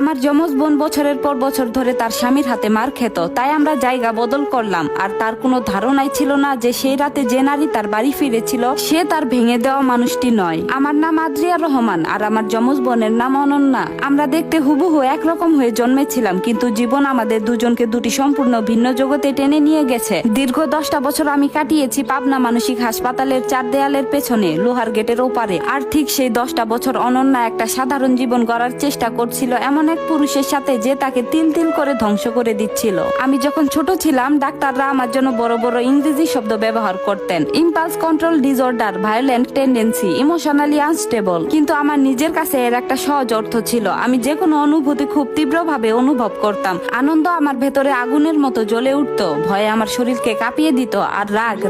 আমার যমজ বোন বছরের পর বছর ধরে তার স্বামীর হাতে মার খেত, তাই আমরা জায়গা বদল করলাম। আর তার কোনো ধারণাই ছিল না যে সেই রাতে যে নারী তার বাড়ি ফিরেছিল সে তার ভেঙে দেওয়া মানুষটি নয়। আমার নাম আদ্রিয়া রহমান আর আমার যমজ বোনের নাম অনন্যা। আমরা দেখতে হুবহু একরকম হয়ে জন্মেছিলাম, কিন্তু জীবন আমাদের দুজনকে দুটি সম্পূর্ণ ভিন্ন জগতে টেনে নিয়ে গেছে। দীর্ঘ 10টা বছর আমি কাটিয়েছি পাবনা মানসিক হাসপাতালের 4 দেয়ালের পেছনে লোহার গেটের ওপারে। আর ঠিক সেই 10টা বছর অনন্যা একটা সাধারণ জীবন গড়ার চেষ্টা করছিল এমন এক পুরুষের সাথে যে তাকে তিল তিল করে ধ্বংস করে দিচ্ছিল। আমি যখন ছোট ছিলাম ডাক্তাররা আমার জন্য বড় বড় ইংরেজি শব্দ ব্যবহার করতেন। Impulse control disorder, violent tendency, emotionally unstable. কিন্তু আমার নিজের কাছে এর একটা সহজ অর্থ ছিল। আমি যে কোনো অনুভূতি খুব তীব্রভাবে অনুভব করতাম। আনন্দ আমার ভেতরে আগুনের মতো জ্বলে উঠত, ভয়ে আমার শরীরকে কাঁপিয়ে দিত। আর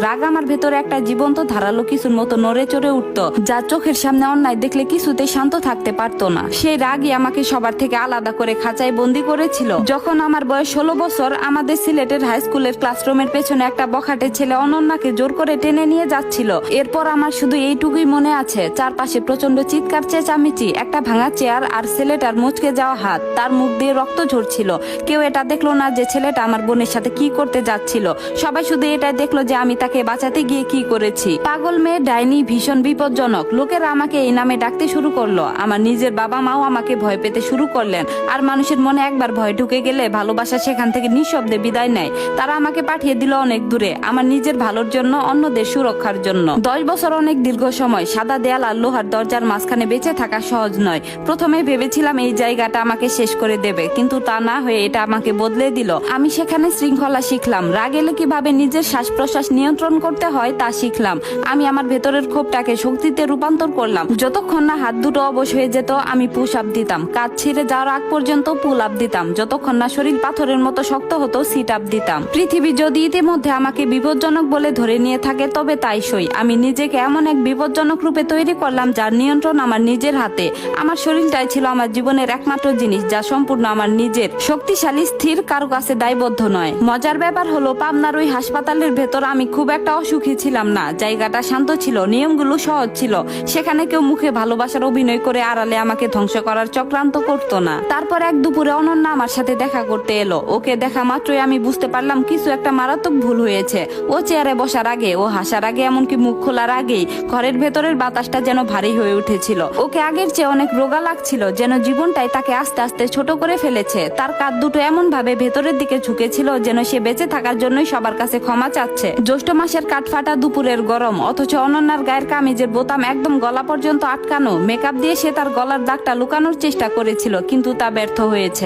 রাগ আমার ভেতরে একটা জীবন্ত ধারালো কিছুর মতো নড়ে চড়ে উঠত, যা চোখের সামনে অন্যায় দেখলে কিছুতেই শান্ত থাকতে পারতো না। সেই রাগই আমাকে সবার থেকে আলাদা করে খাঁচায় বন্দি করেছিল। যখন আমার বয়স 16 বছর, আমাদের সিলেটের হাই স্কুলের ক্লাসরুমের পেছনে একটা বখাটে ছেলে অনন্যাকে জোর করে টেনে নিয়ে যাচ্ছিল। এরপর আমার শুধু এইটুকুই মনে আছে, চারপাশে প্রচন্ড চিৎকার চেঁচামেচি, একটা ভাঙা চেয়ার আর ছেলেটার মুচকে যাওয়া হাত, তার মুখ দিয়ে রক্ত ঝরছিল। কেউ এটা দেখলো না যে ছেলেটা আমার বোনের সাথে কি করতে যাচ্ছিল। সবাই শুধু এটাই দেখলো যে আমি তাকে বাঁচাতে গিয়ে কি করেছি। পাগল মেয়ে, ডাইনি, ভীষণ বিপজ্জনক। লোকেরা আমাকে এই নামে ডাকতে শুরু করলো। আমার নিজের বাবা মাও আমাকে ভয় পেতে শুরু করলেন। আর মানুষের মনে একবার ভয় ঢুকে গেলে ভালোবাসা সেখান থেকে নিঃশব্দে বিদায় নেয়। তারা আমাকে পাঠিয়ে দিল অনেক দূরে, আমার নিজের ভালোর জন্য, অন্যদের সুরক্ষার জন্য। 10 বছর অনেক দীর্ঘ সময়। সাদা দেয়াল আর লোহার দরজার মাঝখানে বেঁচে থাকা সহজ নয়। প্রথমে ভেবেছিলাম এই জায়গাটা আমাকে শেষ করে দেবে, কিন্তু তা না হয়ে এটা আমাকে বদলে দিল। আমি সেখানে শৃঙ্খলা শিখলাম, রাগ এলে কিভাবে নিজের শ্বাস প্রশ্বাস নিয়ন্ত্রণ করতে হয় তা শিখলাম। আমি আমার ভেতরের ক্ষোভটাকে শক্তিতে রূপান্তর করলাম। যতক্ষণ না হাত দুটো অবশ হয়ে যেত আমি পুশ আপ দিতাম, কাজ ছিঁড়ে যাওয়ার আগ পর্যন্ত পুল আপ দিতাম। যতক্ষণ না শরীর পাথরের মতো শক্ত হতো সিট আপ দিতাম। পৃথিবী যদি ইতিমধ্যে আমাকে বিপজ্জনক বলে ধরে নিয়ে থাকে তবে তাই সই। আমি নিজেকে এমন এক বিপজ্জনক রূপে তৈরি করলাম যার নিয়ন্ত্রণ আমার নিজের হাতে। আমার শরীরটাই ছিল আমার জীবনের একমাত্র জিনিস যা সম্পূর্ণ আমার নিজের, শক্তিশালী, স্থির, কারো কাছে দায়বদ্ধ নয়। মজার ব্যাপার হলো পাবনার ওই হাসপাতালের ভেতর আমি খুব একটা অসুখী ছিলাম না। জায়গাটা শান্ত ছিল, নিয়মগুলো সহজ ছিল। সেখানে কেউ মুখে ভালোবাসার অভিনয় করে আড়ালে আমাকে ধ্বংস করার চক্রান্ত করতো না। তারপর এক দুপুরে অনন্যা আমার সাথে দেখা করতে এলো। ওকে দেখা মাত্রই আমি বুঝতে পারলাম কিছু একটা মারাত্মক ভুল হয়েছে। ও চেয়ারে বসার আগে, ও হাসার আগে, এমনকি মুখ খোলার আগেই ঘরের ভেতরের বাতাসটা যেন ভারী হয়ে উঠেছিল। ওকে আগের চেয়ে অনেক রোগা লাগছিল, যেন জীবনটাই তাকে আস্তে আস্তে ছোট করে ফেলেছে। তার কাঁধ দুটো এমন ভাবে ভেতরের দিকে ঝুঁকেছিল যেন সে বেঁচে থাকার জন্যই সবার কাছে ক্ষমা চাচ্ছে। জ্যৈষ্ঠ মাসের কাঠফাটা দুপুরের গরম, অথচ অনন্যার গায়ের কামিজের বোতাম একদম গলা পর্যন্ত আটকানো। মেকআপ দিয়ে সে তার গলার দাগটা লুকানোর চেষ্টা করেছিল, কিন্তু তা ব্যর্থ হয়েছে।